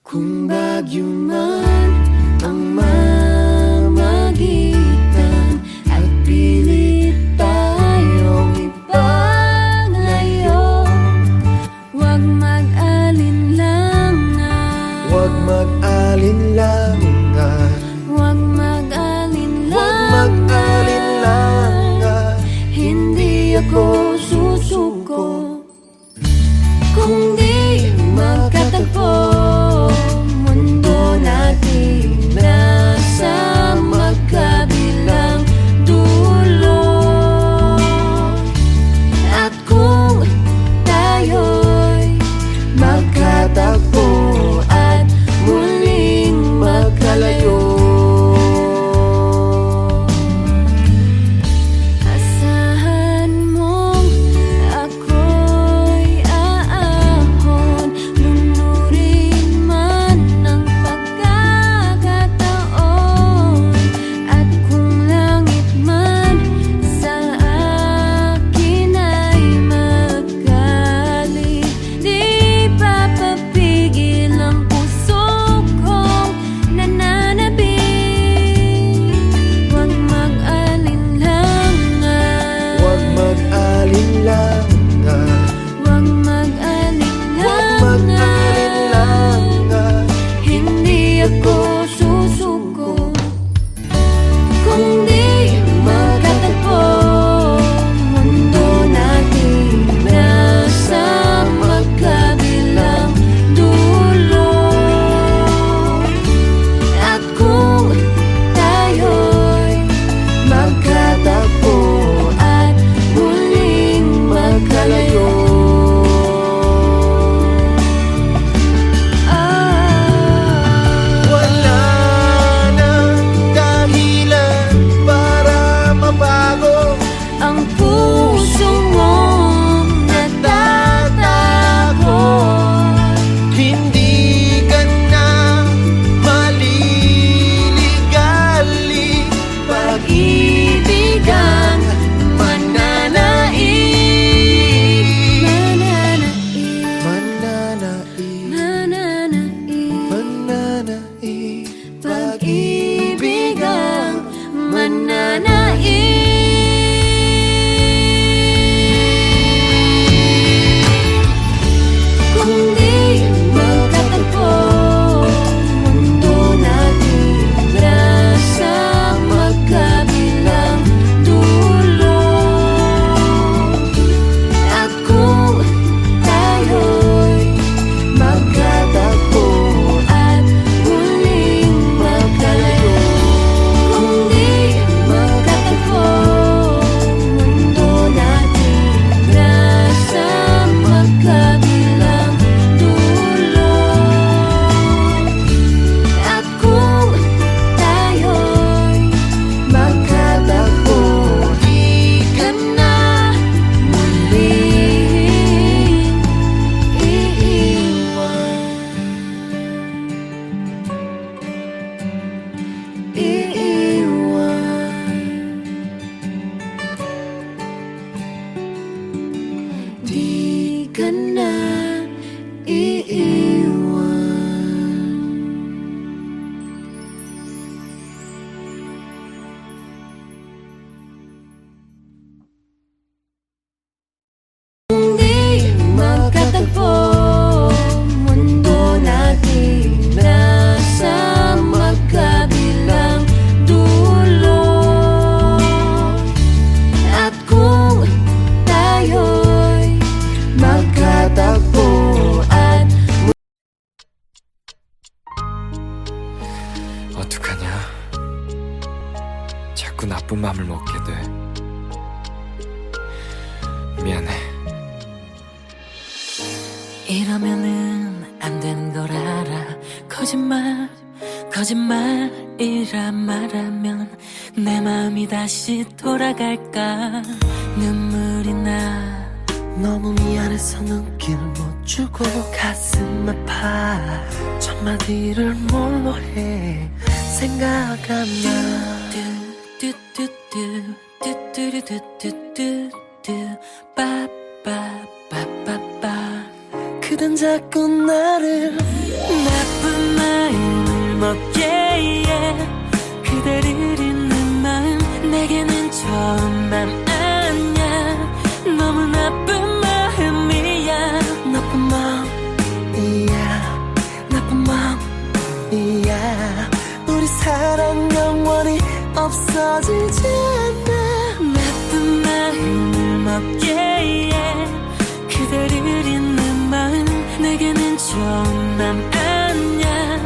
Kung bagyo man ang mamagitan at pilit tayong ipaglayo, huwag mag-alinlangan, huwag mag-alinlangan, huwag mag-alinlangan. Hindi ako susuko kung di magkatagpo. Mundo natin nasa magkabilang dulo, at kung tayo'y magkatagpo at muling magkalayo, asahan mong ako'y aahon, lunurin man ang pagkakataon. At kung langit man sa akin ay magaling, di papapigil ang puso kong nananabik. Huwag mag-alinlangan, huwag mag-alinlangan, huwag huwag mag-alinlangan. mag-alinlangan. Hindi ako susuko kung di magkatagpo. Mundo natin nasa magkabilang dulo, at kung tayo'y magkatagpo at muling magkalayo, Wala nang dahilan para mabago ang puso mong natatago. hindi ka na maliligali. Pag-ibig ang mananaig, Mananaig, mananaig, mananaig, pag-ibig ang mananaig. Kung di magkatagpo, mundo natin nasa magkabilang dulo, at kung tayo'y magkatagpo at muling magkalayo. Kung di magkatagpo, mundo natin nasa magkabilang dulo, at kung tayo'y magkatagpo, di ka na muling iiwan. Di ka na iiwan. Kung di magkatagpo, mundo natin nasa magkabilang dulo, at kung tayo'y magkatagpo at 어떡하냐? 자꾸 나쁜 맘을 먹게 돼. 미안해. 이러면은 안 되는 걸 알아. 거짓말이라 말하면 내 마음이 다시 돌아갈까. 눈물이 나. 너무 미안해서 눈길 못 주고 가슴 아파 첫마디를 뭘로 해 생각 안 나. 빠빠빠빠빠 그댄 자꾸 나를 나쁜 없어지지 않아. 나쁜 마음을 먹게 해. 그대를 잊는 마음 내게는 좋은 맘 아니야.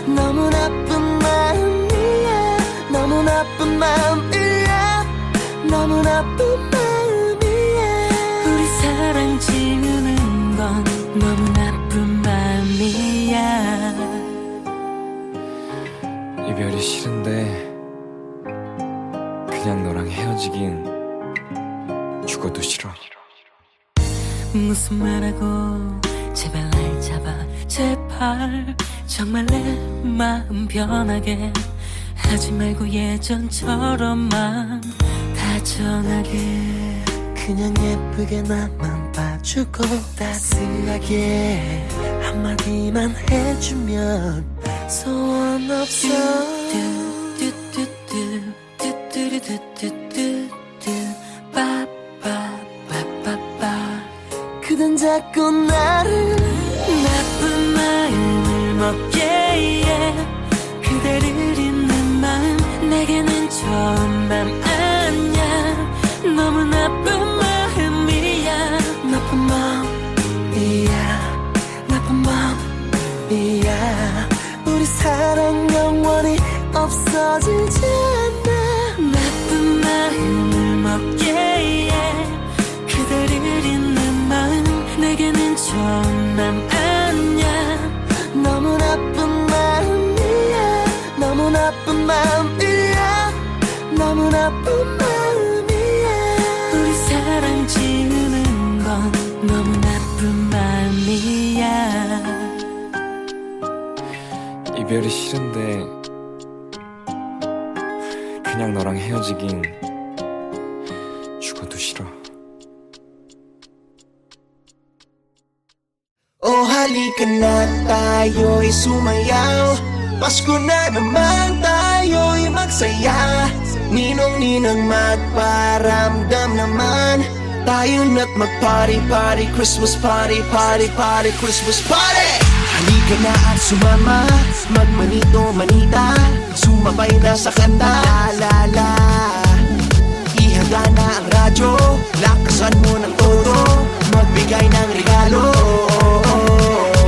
너무 나쁜 마음이야. 너무 나쁜 마음이야. 너무 나쁜 마음이야. 우리 사랑 지우는 건 너무 나쁜 마음이야. 이별이 싫은데 그냥 너랑 헤어지긴 죽어도 싫어. 무슨 말하고 제발 날 잡아. 제발 정말 내 마음 변하게 하지 말고 예전처럼만 다정하게. 그냥 예쁘게 나만 봐주고 따스하게 한마디만 해주면 소원 없어. 그댄 자꾸 나를 나쁜 마음을 먹게 해. 그대를 잊는 마음 내게는 좋은 맘 아니야. 너무 나쁜 마음이야. 나쁜 마음이야. 나쁜 마음이야. 우리 사랑 영원히 없어지지 않아. 나쁜 마음을 먹게 해. 그대를 잊는 마음 내게는 좋은 맘 아니야. 너무 나쁜 마음이야. 너무 나쁜 마음이야. 너무 나쁜 마음이야. 우리 사랑 지우는 건 너무 나쁜 마음이야. 이별이 싫은데 그냥 너랑 헤어지긴 죽어도 싫어. Oh halika na tayo'y sumayaw. Pasko na naman tayo'y magsaya. Ninong-ninang magparamdam naman. Tayo na't mag-party, party, Christmas party, party, party, Christmas party. Halika na at sumama, magmanito, manita. Sumabay na sa kanta, la la la. Ihanda na ang radyo, lakasan mo ng todo. Magbigay ng regalo.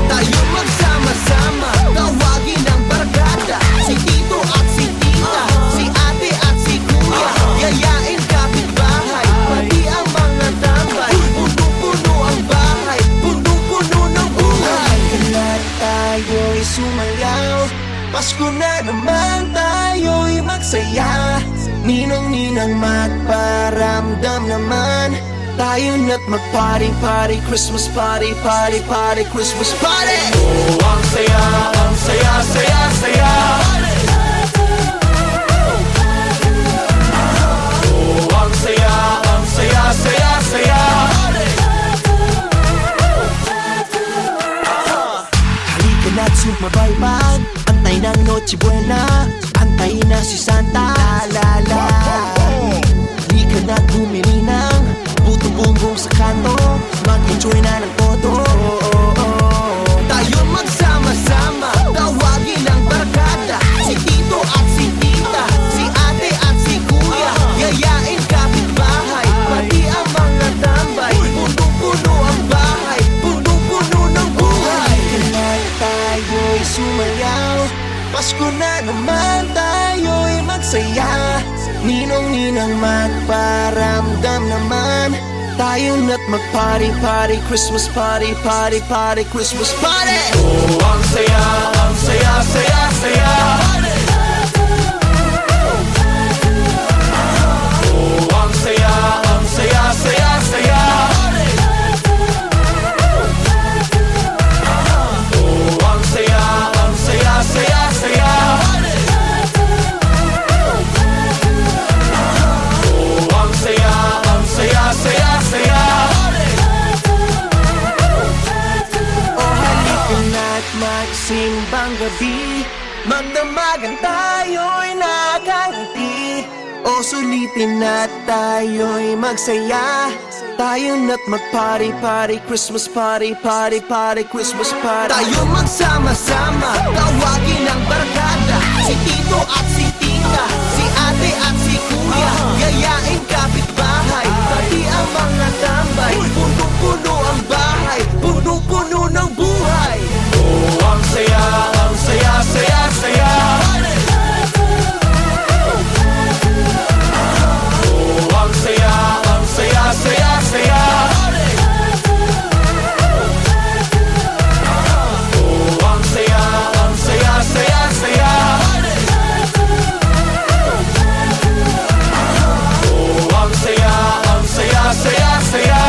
Tayo magsama-sama, tawagin ang barkada. Si Tito at si Tita, si Ate at si Kuya. Yayain kapitbahay, pati ang mga tambay. Punong-puno ang bahay, punong-puno ng buhay. Kaya tayo'y sumayaw, Pasko na naman tayo'y magsaya. Ninong-ninang magparamdam naman. Tayo na't mag-party, party, Christmas party, party, party, Christmas party. Oh, ang saya, saya, saya. Oh, ang saya, saya, saya. Halika na't sumabay-bag, antay ng Noche Buena. Antay na si Santa, la la la. Halika na't bumili ng buto-bumbong sa kanto. Mag-enjoy na ng todo. Tayo magsama-sama, tawagin ang barkada. Si Tito at si Tita, si Ate at si Kuya. Yayain kapitbahay, pati ang mga tambay. Punong-puno ang bahay, punong-puno ng buhay. Kaya tayo'y sumayaw, Pasko na naman tayo'y magsaya. Ninong-ninang magparamdam naman. Tayo na't mag-party, party, Christmas party, party, party, Christmas party. Oh, ang saya, saya, saya. Oh, ang saya, saya, saya. Oh, ang saya, saya, saya. Oh, ang saya, saya, saya. Oh, halika na't magsimbang gabi. Magdamagan tayo'y nakangiti. O sulitin na tayo'y magsaya. Tayo na't mag-party, party, Christmas party, party, party, Christmas party. Tayo magsama-sama, tawagin ang barkada. Si Tito at si Tita, si Ate ate at si kuya, yayain kapitbahay, pati ang mga tambay. Punong-puno ang bahay, punong-puno ng buhay. Oh, ang saya, saya, saya. Oh, ang saya, saya, saya. Oh, ang saya, saya, saya. Oh, ang saya, saya, saya.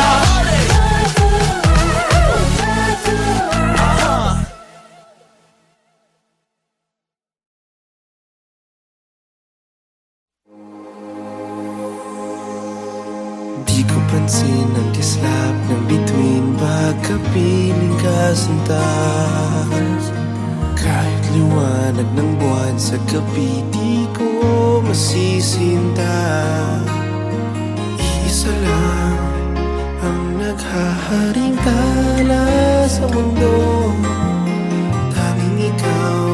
Di ko pansin ang kislap ng bituin pagkapiling kasinta. Kahit liwanag ng buwan sa gabi, di ko masisinta. Iisa lang ang naghaharing tala sa mundo. Tanging ikaw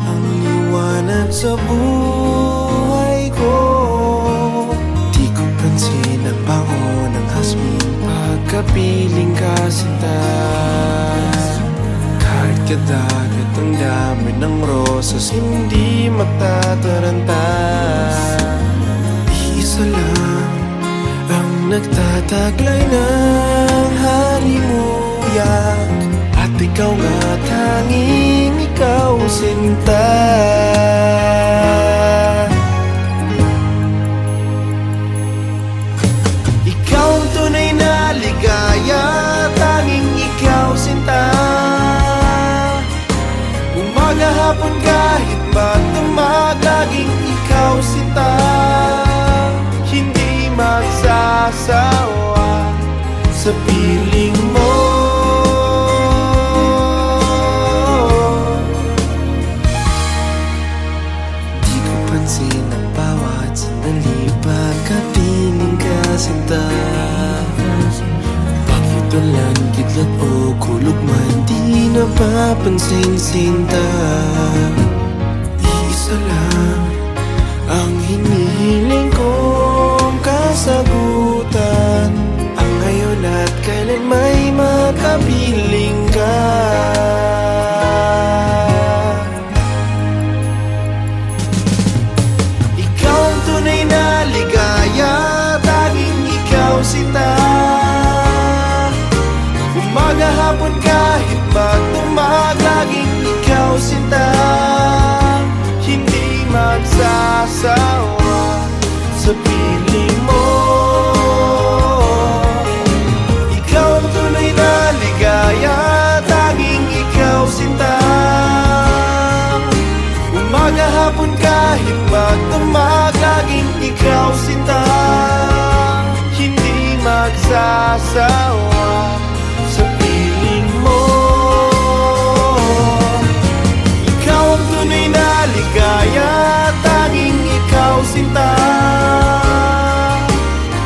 ang liwanag sa buhay ko. Di ko pansin ang bango ng hasmin pagkapiling kasinta. Kahit kadagat ang dami ng rosas, hindi matataranta. Isa lang ang nagtataglay ng halimuyak, at ikaw nga tanging ikaw sinta. Ikaw ang tunay na ligaya, tanging ikaw sinta. Umaga, hapon, kahit magdamag, laging ikaw sinta. Hindi magsasawa sa piling mo. Di ko pansin ang bawat sandali pagkapiling kasinta. Bakit walang kidlat o kulog man, di napapansin sinta. Isa lang ang hinihiling kong kasagutan, ang ngayon at kailan may makapiling ka. Ikaw ang tunay na ligaya, tanging ikaw sinta. Umaga, hapon, kahit magdamag, laging ikaw sinta. Hindi magsasawa sa piling mo. Ikaw ang tunay na ligaya, tanging ikaw sinta. Umaga, hapon, kahit magdamag, laging ikaw sinta. Hindi magsasawa sa piling mo. Ikaw ang tunay na ligaya, tanging ikaw sinta.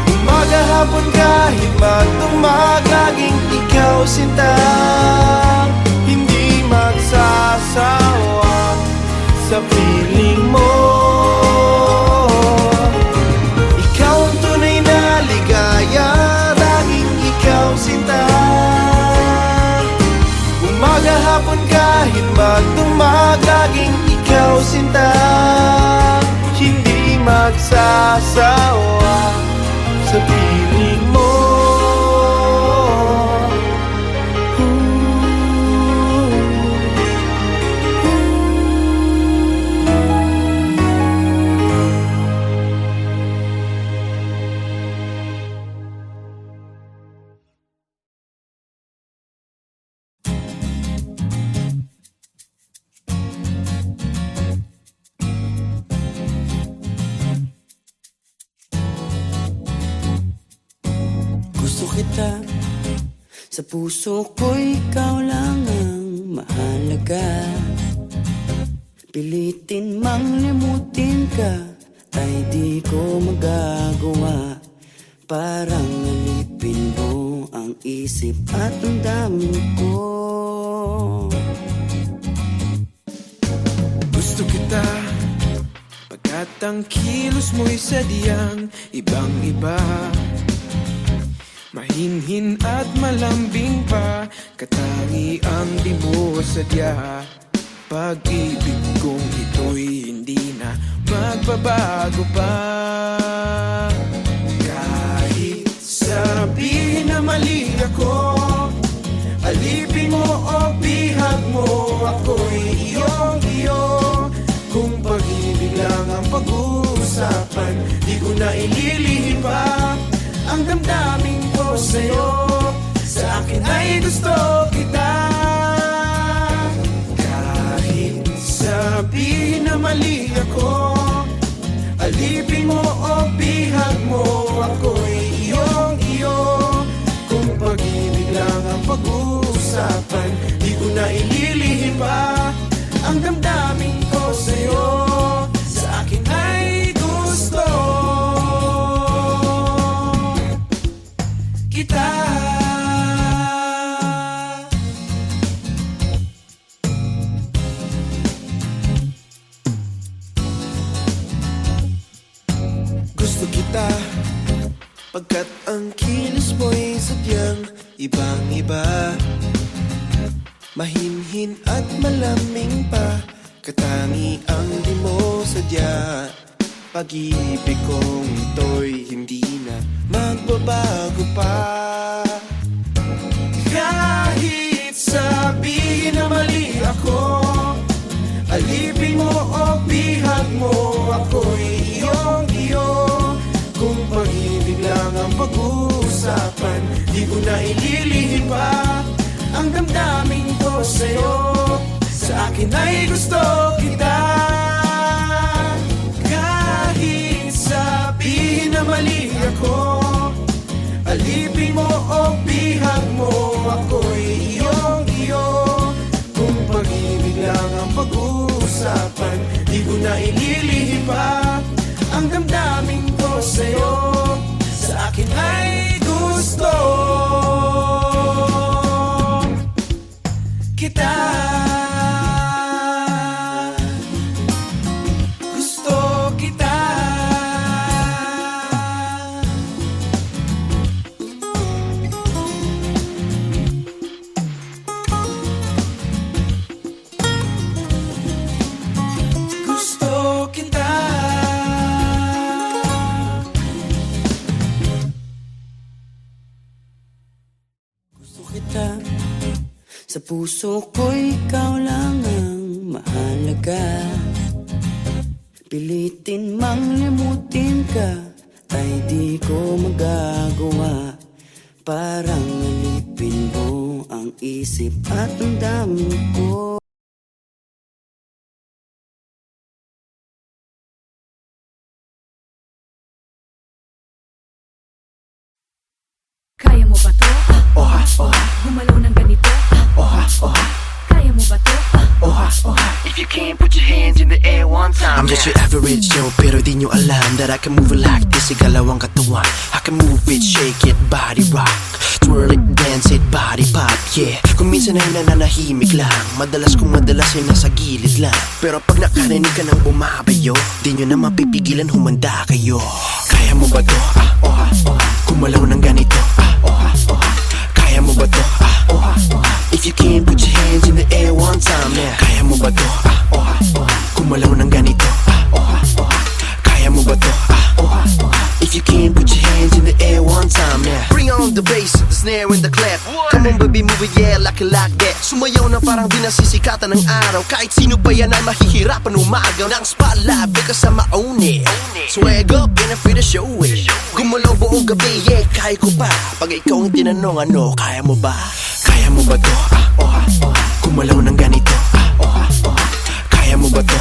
Umaga, hapon, kahit magdamag, laging ikaw sinta. Hindi magsasawa sa piling mo. Ikaw ang tunay na ligaya, tanging ikaw sinta. Umaga, hapon, kahit magdamag, laging ikaw sinta. Hindi magsasawa sa piling mo. Gusto kita, sa puso ko ikaw lang ang mahalaga. Pilitin mang limutin ka, ay di ko magagawa. Parang alipin mo ang isip at ang damdamin ko. Gusto kita, pagkat ang kilos mo'y sadyang ibang-iba. Mahinhin at malambing pa, katangiang di mo sadya. Pag-ibig kong ito'y hindi na magbabago pa. Kahit sabihin na mali ako, alipin mo o bihag mo, ako'y iyong-iyo. Kung pag-ibig lang ang pag-uusapan, di ko na ililihim pa ang damdamin ko sa'yo. Sa akin ay gusto kita. Kahit sabihin na mali ako, alipin mo o bihag mo, ako'y iyong-iyo. Kung pag-ibig lang ang pag-uusapan, di ko na ililihim pa ang damdamin ko sa'yo. Sa akin ay gusto kita. Gusto kita pagkat ang kilos mo'y sadyang ibang-iba. Mahinhin at malamig pa, katangiang di mo sadya. Pag-ibig kong ito'y hindi na magbabago pa. Kahit sabihin na mali ako, alipin mo o bihag mo, ako'y iyong-iyo. Kung pag-ibig lang ang pag-uusapan, di ko na ililihim pa ang damdamin ko sa'yo. Sa akin ay gusto kita. Kahit sabihin na mali ako, alipin mo o bihag mo, ako'y iyong-iyo. Kung pag-ibig lang ang pag-uusapan, di ko na ililihim pa ang damdamin ko sa'yo. Sa akin ay gusto kita. Gusto kita. Gusto kita. Gusto kita. Sa puso ko'y ikaw lang ang mahalaga. Pilitin mang limutin ka, ay di ko magagawa. Parang alipin mo ang isip at ang dami ko. Kaya mo ba to? Oha, oha. Gumalaw ng ganito? Oha, oha. Kaya mo ba to? Oha, oha. If you can't put your hands in the air one time. I'm just your average Joe, pero di nyo alam that I can move it like this. Igalaw ang katawan, I can move it, shake it, body rock. Twirl it, dance it, body pop, yeah. Kung minsan ay nananahimik lang, madalas ay nasa gilid lang. Pero pag nakarinig ka ng bumabayo, di nyo na mapipigilan, humanda kayo. Kaya mo ba to? Oha, oha. Kumalaw ng ganito, oha, oha. Kaya mo ba to? Oha, oha. If you can't put your hands in the air one time, yeah. Kaya mo ba to? Oha, oha. Kumalaw ng ganito, oha, oha. Kaya mo ba to? Oha, oha. If you can't put your hands in the air one time, yeah. Bring on the bass, the snare and the clap. Come on baby, move it, yeah, like it like that. Sumayaw na parang di nasisikatan ng araw. Kahit sino pa yan ay mahihirapan umagaw ng spotlight, because I'm my own it. Swag up and I feel the show it. Gumalaw buong gabi, yeah, kaya ko pa. Pag ikaw ang tinanong, ano, kaya mo ba? Kaya mo ba to? Oha, oha. Gumalaw ng ganito, oha, oha. Kaya mo ba to?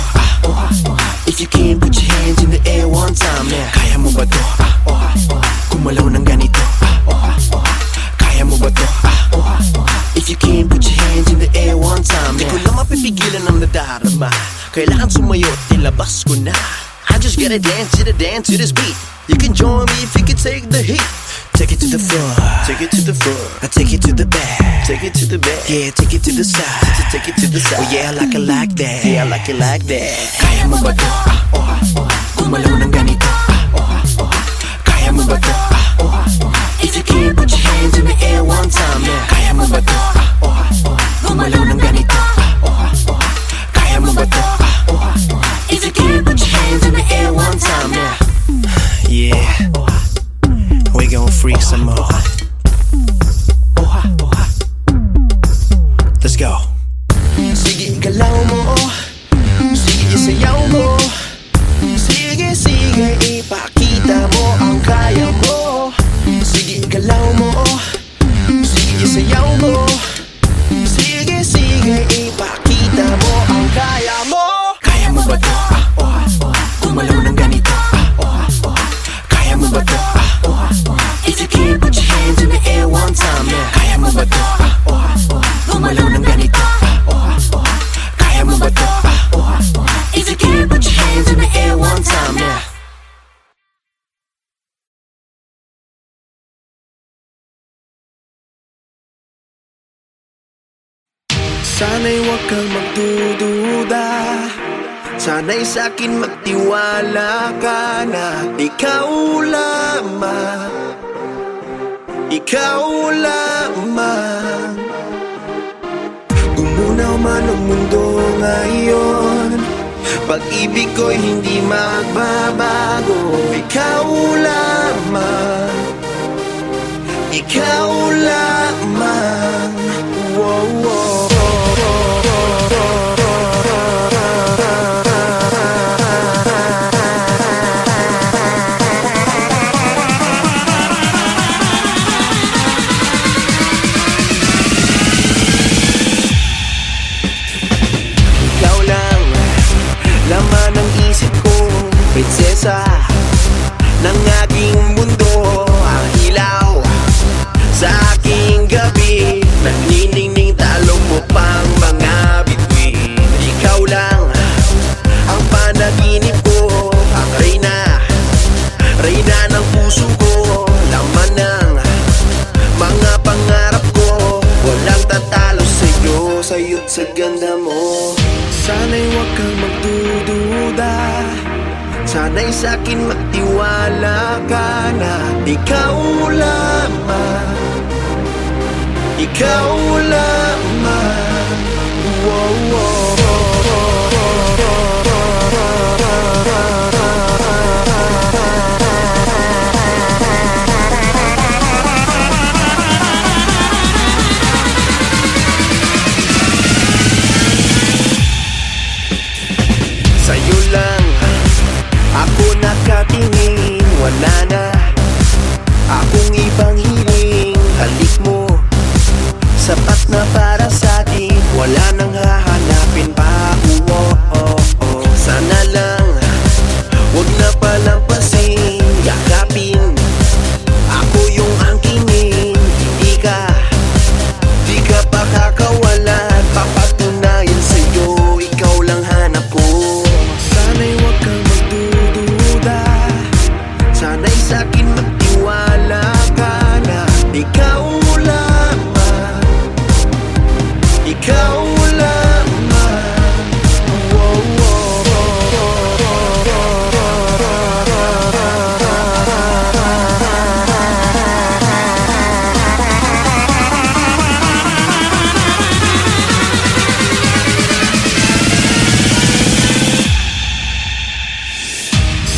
Oha, oha. If you can't put your hands in the air one time, yeah. Kaya mo ba to? Oha, oha. Gumalaw ng ganito, oha, oha. Kaya mo ba to? Oha, oha. If you can't put your hands in the air one time, yeah. Di ko lang mapipigilan ang nadarama. Kailangan sumayo at ilabas ko na. I just gotta dance to this beat. You can join me if you can take the heat. Take it to the front, take it to the front. I take it to the back, take it to the back. Yeah, take it to the side, take it to the side. Oh yeah, I like it like that. Yeah, I like it like that. Kaya mo ba to? Oha, oha. Gumalaw ng ganito, kaya mo ba to? If you can, put your hands in the air one time, yeah. Kaya mo ba to? Gumalaw ng ganito, kaya mo ba to? If you can, put your hands in the air one time, yeah. Yeah, we gon' freak some more. Let's go. Sige, galaw mo. Sige, isayaw mo. Sige, sige, ipakita mo ang kaya mo. Sige, galaw mo. Sige, isayaw mo. Sige, sige, ipakita mo ang kaya mo. Kaya mo ba to? Gumalaw ng ganito. Kaya mo ba to? If you can, put your hands in the air one time, yeah. Kaya mo ba to? Gumalaw ng ganito. Kaya mo ba to? If you can, put your hands in the air one time, yeah. Sana'y huwag kang magdududa, sana'y sa'kin magtiwala ka na ikaw lamang, ikaw lamang. Gumunaw man ang mundo ngayon, pag-ibig ko'y hindi magbabago. Ikaw lamang, ikaw lamang. Wow, wow. Ikaw lang, laman ng isip ko, prinsesa ng aking mundo. Ang ilaw sa aking gabi, nagniningning talong mo pang mga bituin. Ikaw lang ang panaginip ko, ang reyna, reyna ng puso ko. Laman ng mga pangarap ko, walang tatalo sa'yo, sa'yo't sa ganda mo. Sana'y huwag kang magdududa, sana'y sa'kin magtiwala ka na ikaw lamang, ikaw lamang. Wow, wow. Sa'yo lang ako nakatingin, wala na akong ibang hiling. Halik mo, sapat na para sa'tin, wala nang hahanapin pa. Sana lang, wag na palampasin, yakapin ako yung angkinin. Di ka pa kakawalan, papatunayan sa'yo, ikaw lang hanap ko. Sana'y huwag kang magdududa, sana'y sa'kin magtiwala ka na ikaw lamang, ikaw lamang. Wow,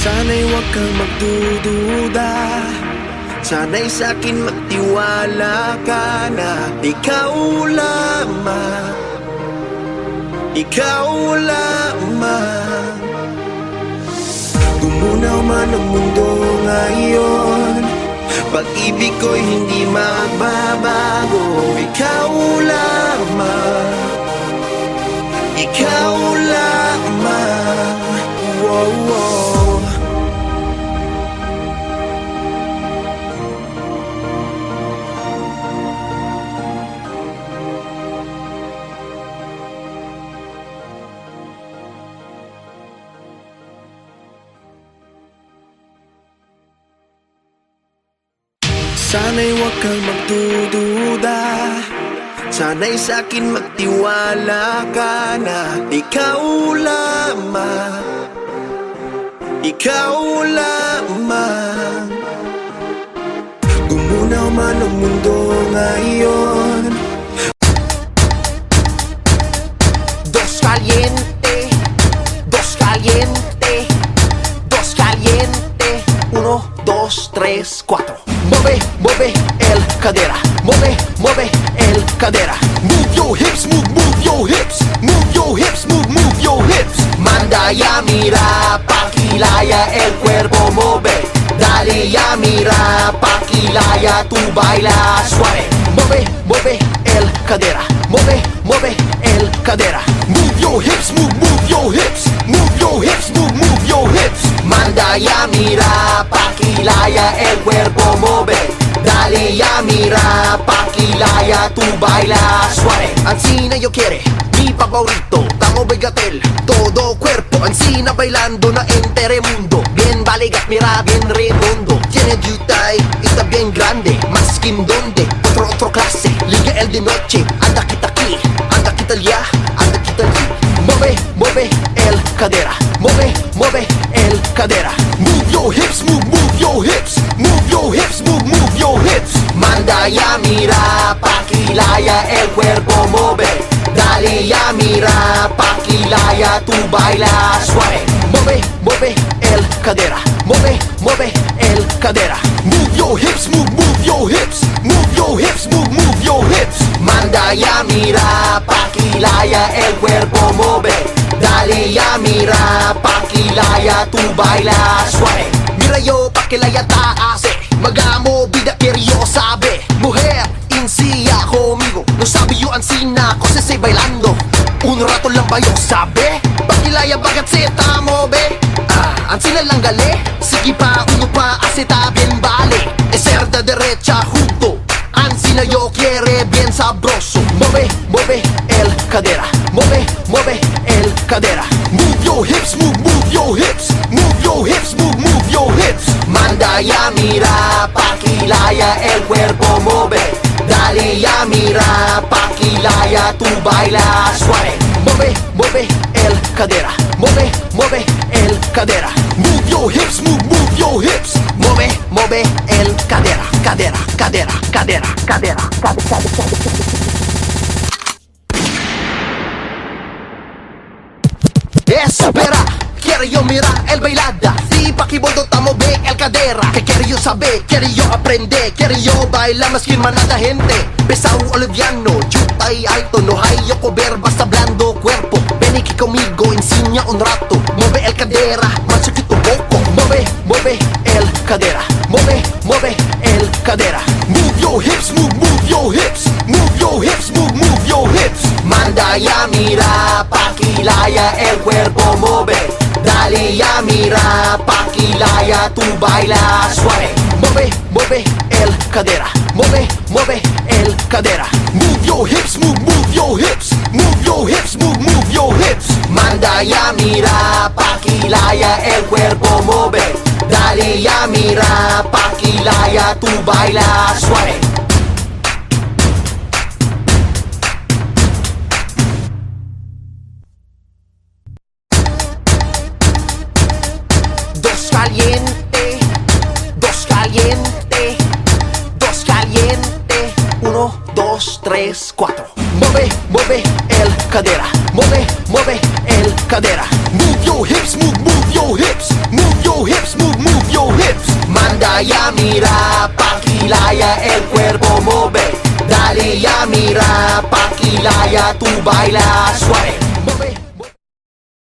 sana'y huwag kang magdududa, sana'y sa'kin magtiwala ka na ikaw lamang, ikaw lamang. Gumunaw man ang mundo ngayon, pag-ibig ko'y hindi magbabago. Ikaw lamang, ikaw lamang. Wow, wow. Sana'y huwag kang magdududa, sana'y sa'kin magtiwala ka na ikaw lamang, ikaw lamang. Gumunaw man ang mundo ngayon. Dos caliente, dos caliente, dos caliente. 1, 2, 3, 4. Mueve, mueve el cadera. Mueve, mueve el cadera. Move your hips, move your hips. Move your hips, move your hips. Manda ya mira, paquilaya el cuerpo mueve. Dale ya mira, paquilaya tú baila suave. Mueve, mueve el cadera. Mueve, mueve el cadera. Move your hips, move your hips. Move your hips, move your hips. Manda ya mira, paquilaya el cuerpo mueve. Dale ya mira, paquilaya tú baila suave. Ancina yo quiere, mi favorito, tamo Begatel, todo cuerpo, Ancina bailando na entere mundo. Bien baligat, mira bien redondo. Tiene yutay, está bien grande, más que donde, otro clase. Liga el de noche, anda kita aquí, anda kita ya, anda kita allí. Mueve, mueve el cadera. Mueve, mueve el cadera. Move your hips, move your hips. Move your hips, move your hips. Manda ya mira, paquilaya el cuerpo mueve. Dale ya mira, paquilaya tú baila suave. Mueve, mueve el cadera. Mueve, mueve el cadera. Move your hips, move your hips. Move your hips, move your hips. Manda ya mira, paquilaya el cuerpo mueve. Dale ya mira, paquilaya tú baila suave. Mira yo, paquilaya taase. Magamo vida querido sabe. Mujer, insia conmigo. No sabe yo ansina, cosas se bailando. Un rato lang ba yo sabe? Paquilaya bagat se tamo be. Ansina lang gale. Sige pa, uno pa, aseta bien vale. Ser de derecha junto. Ancina yo quiere bien sabroso. Mueve, mueve el cadera. Mueve, mueve el cadera. Move your hips, move your hips. Move your hips, move your hips. Manda ya mira, paquilaya el cuerpo mueve. Dale ya mira, paquilaya tú baila suave. Mueve, mueve el cadera. Mueve, mueve el cadera. Move your hips, move your hips. Mueve, mueve el cadera. Cadera, cadera, cadera, cadera, cadera. Espera, quiero yo mirar el bailada. Si paquibondo tamo ve el cadera. Que quiero yo saber, quiero yo aprender. Quiero yo bailar más que manada gente. Pesado o liviano, yutay alto. No hay yo cover, basta blando cuerpo. Ven aquí conmigo, enseña un rato. Mueve el cadera, más chiquito poco. Mueve, mueve el cadera. Mueve, mueve el cadera. Move your hips, move your hips. Move your hips, move your hips. Manda ya mira, paquilaya el cuerpo mueve. Dale ya mira, paquilaya tú baila suave. Mueve, mueve el cadera. Mueve, mueve el cadera. Move your hips, move your hips. Move your hips, move your hips. Manda ya mira, paquilaya el cuerpo mueve. Dale ya mira, paquilaya tú baila suave. Dos caliente, dos caliente, dos caliente. 1, 2, 3, 4. Mueve, mueve el cadera. Mueve, mueve el cadera. Move your hips, move your hips. Move your hips, move your hips. Manda ya mira, paquilaya el cuerpo mueve. Dale ya mira, paquilaya tú baila suave.